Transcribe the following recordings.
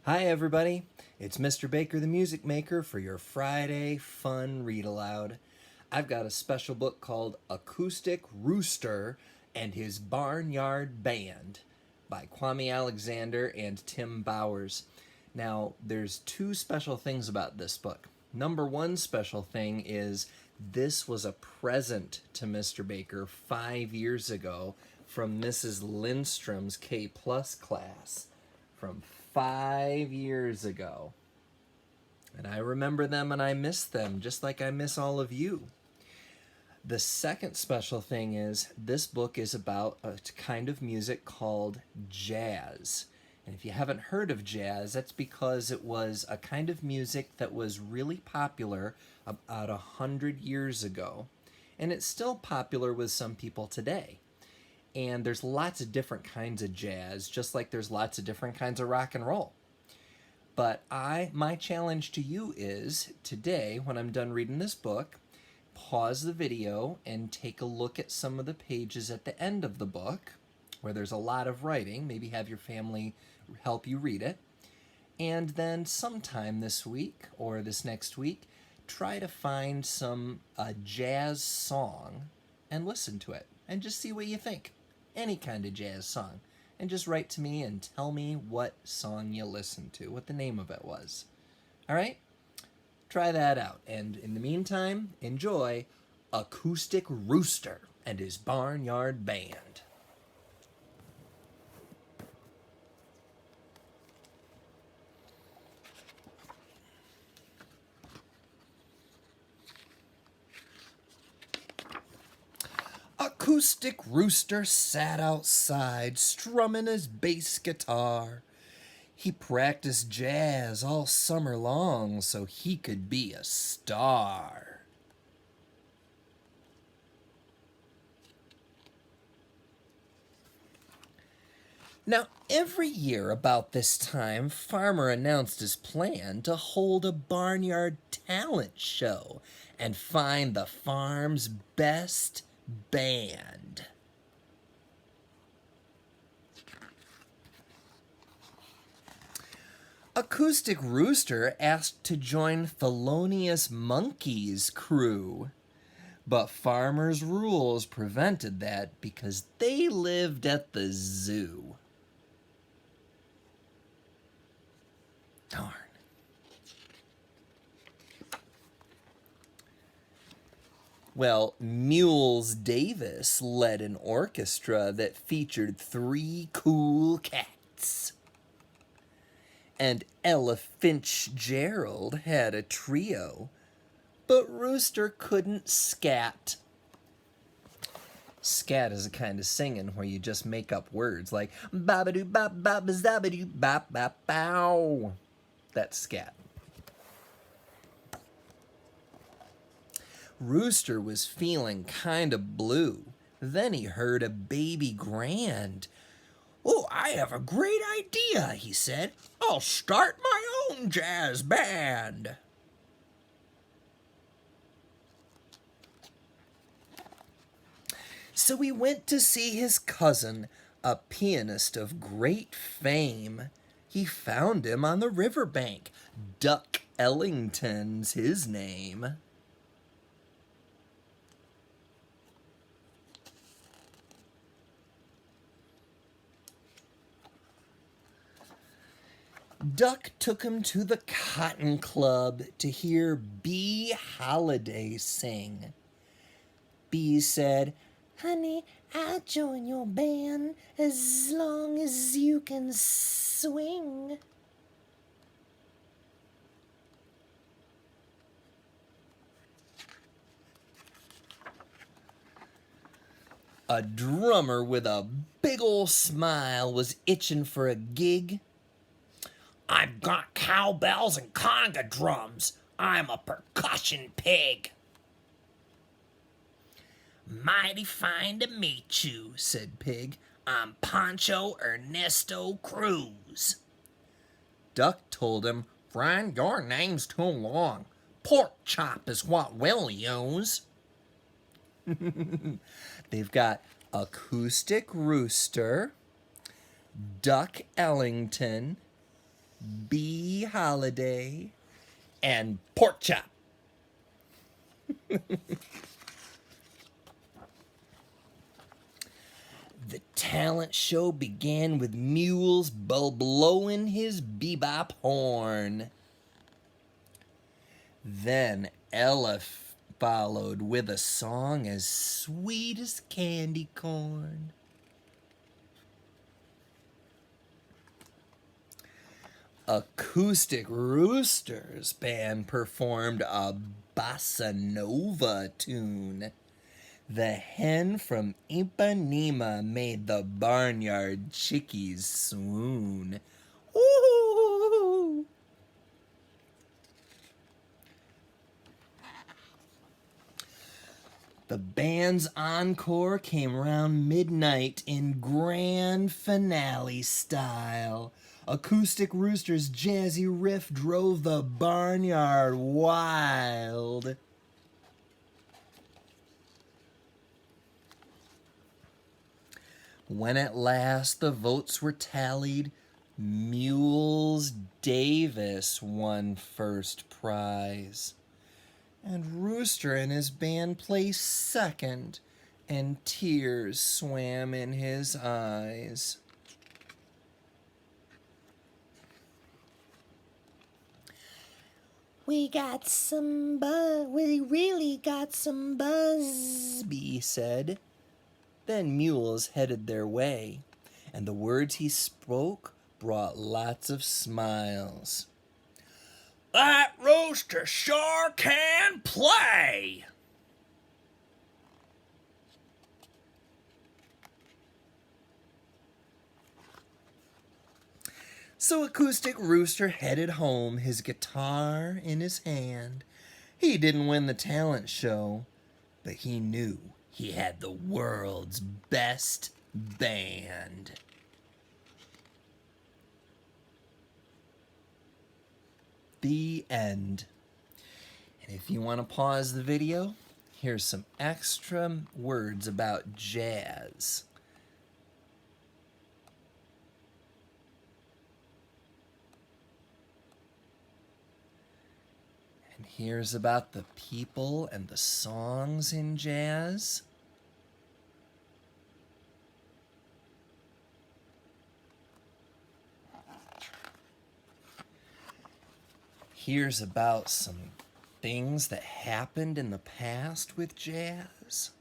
Hi everybody, it's Mr. Baker the Music Maker for your Friday Fun Read Aloud. I've got a special book called Acoustic Rooster and His Barnyard Band by Kwame Alexander and Tim Bowers. Now, there's two special things about this book. Number one special thing is this was a present to Mr. Baker 5 years ago from Mrs. Lindstrom's K Plus class from 5 years ago. And I remember them and I miss them just like I miss all of you. The second special thing is this book is about a kind of music called jazz. And if you haven't heard of jazz, that's because it was a kind of music that was really popular about 100 years ago. And it's still popular with some people today. And there's lots of different kinds of jazz, just like there's lots of different kinds of rock and roll. But my challenge to you is, today, when I'm done reading this book, pause the video and take a look at some of the pages at the end of the book, where there's a lot of writing. Maybe have your family help you read it. And then sometime this week, or this next week, try to find some jazz song and listen to it, and just see what you think. Any kind of jazz song, and just write to me and tell me what song you listened to, what the name of it was. All right? Try that out, and in the meantime, enjoy Acoustic Rooster and His Barnyard Band. Acoustic Rooster sat outside, strumming his bass guitar. He practiced jazz all summer long so he could be a star. Now, every year about this time, Farmer announced his plan to hold a barnyard talent show and find the farm's best band. Acoustic Rooster asked to join Thelonious Monkey's crew, but Farmer's rules prevented that because they lived at the zoo. Darn. Well, Mules Davis led an orchestra that featured 3 cool cats. And Ella Fitzgerald had a trio, but Rooster couldn't scat. Scat is a kind of singing where you just make up words like ba-ba-doo bop-bop-ba-zabba-doo bop-bop-bow. That's scat. Rooster was feeling kind of blue. Then he heard a baby grand. "Oh, I have a great idea," he said. "I'll start my own jazz band." So he went to see his cousin, a pianist of great fame. He found him on the riverbank. Duck Ellington's his name. Duck took him to the Cotton Club to hear Bee Holiday sing. Bee said, "Honey, I'll join your band as long as you can swing." A drummer with a big ol' smile was itching for a gig. "I've got cowbells and conga drums. I'm a percussion pig." "Mighty fine to meet you," said Pig. "I'm Pancho Ernesto Cruz." Duck told him, "Friend, your name's too long. Pork chop is what we'll use." They've got Acoustic Rooster, Duck Ellington, Bee Holiday, and Pork Chop. The talent show began with Mules blowing his bebop horn. Then Ella followed with a song as sweet as candy corn. Acoustic Rooster's band performed a bossa nova tune. The hen from Ipanema made the barnyard chickies swoon. Ooh. The band's encore came around midnight in grand finale style. Acoustic Rooster's jazzy riff drove the barnyard wild. When at last the votes were tallied, Mules Davis won first prize. And Rooster and his band placed second, and tears swam in his eyes. We really got some buzz, Bee said. Then Mules headed their way, and the words he spoke brought lots of smiles. That rooster sure can play! So Acoustic Rooster headed home, his guitar in his hand. He didn't win the talent show, but he knew he had the world's best band. The end. And if you want to pause the video, here's some extra words about jazz. And here's about the people and the songs in jazz. Here's about some things that happened in the past with jazz.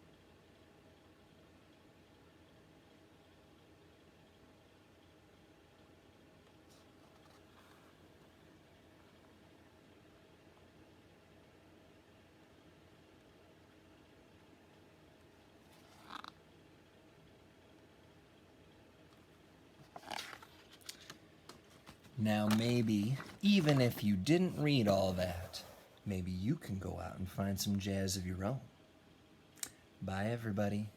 Now maybe, even if you didn't read all that, maybe you can go out and find some jazz of your own. Bye, everybody.